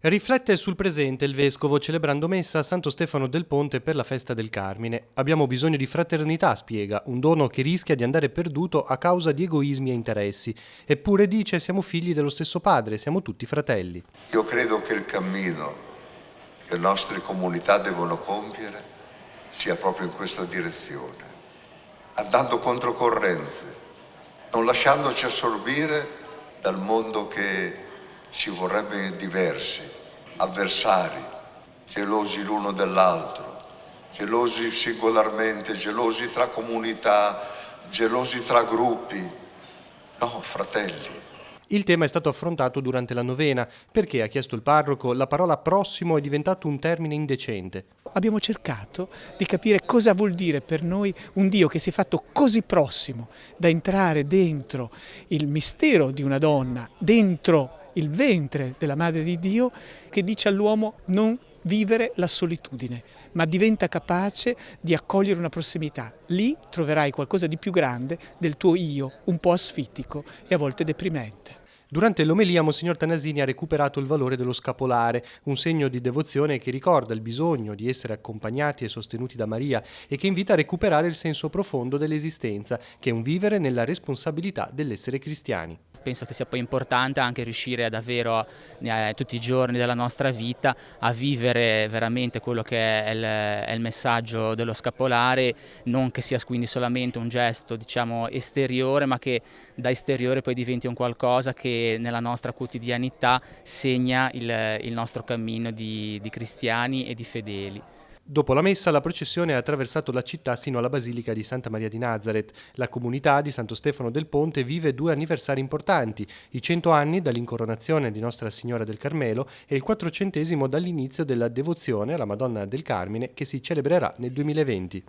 Riflette sul presente il Vescovo celebrando messa a Santo Stefano del Ponte per la festa del Carmine. Abbiamo bisogno di fraternità, spiega, un dono che rischia di andare perduto a causa di egoismi e interessi. Eppure dice siamo figli dello stesso Padre, siamo tutti fratelli. Io credo che il cammino che le nostre comunità devono compiere sia proprio in questa direzione, andando controcorrenze, non lasciandoci assorbire dal mondo che ci vorrebbe diversi, avversari, gelosi l'uno dell'altro, gelosi singolarmente, gelosi tra comunità, gelosi tra gruppi. No, fratelli. Il tema è stato affrontato durante la novena, perché, ha chiesto il parroco, la parola prossimo è diventato un termine indecente. Abbiamo cercato di capire cosa vuol dire per noi un Dio che si è fatto così prossimo da entrare dentro il mistero di una donna, dentro il ventre della Madre di Dio, che dice all'uomo non vivere la solitudine, ma diventa capace di accogliere una prossimità. Lì troverai qualcosa di più grande del tuo io, un po' asfittico e a volte deprimente. Durante l'omelia Monsignor Tanasini ha recuperato il valore dello scapolare, un segno di devozione che ricorda il bisogno di essere accompagnati e sostenuti da Maria e che invita a recuperare il senso profondo dell'esistenza, che è un vivere nella responsabilità dell'essere cristiani. Penso che sia poi importante anche riuscire a davvero tutti i giorni della nostra vita a vivere veramente quello che è il messaggio dello scapolare, non che sia quindi solamente un gesto, diciamo, esteriore, ma che da esteriore poi diventi un qualcosa che nella nostra quotidianità segna il nostro cammino di cristiani e di fedeli. Dopo la messa, la processione ha attraversato la città sino alla Basilica di Santa Maria di Nazareth. La comunità di Santo Stefano del Ponte vive 2 anniversari importanti, i 100 anni dall'incoronazione di Nostra Signora del Carmelo e il 400° dall'inizio della devozione alla Madonna del Carmine che si celebrerà nel 2020.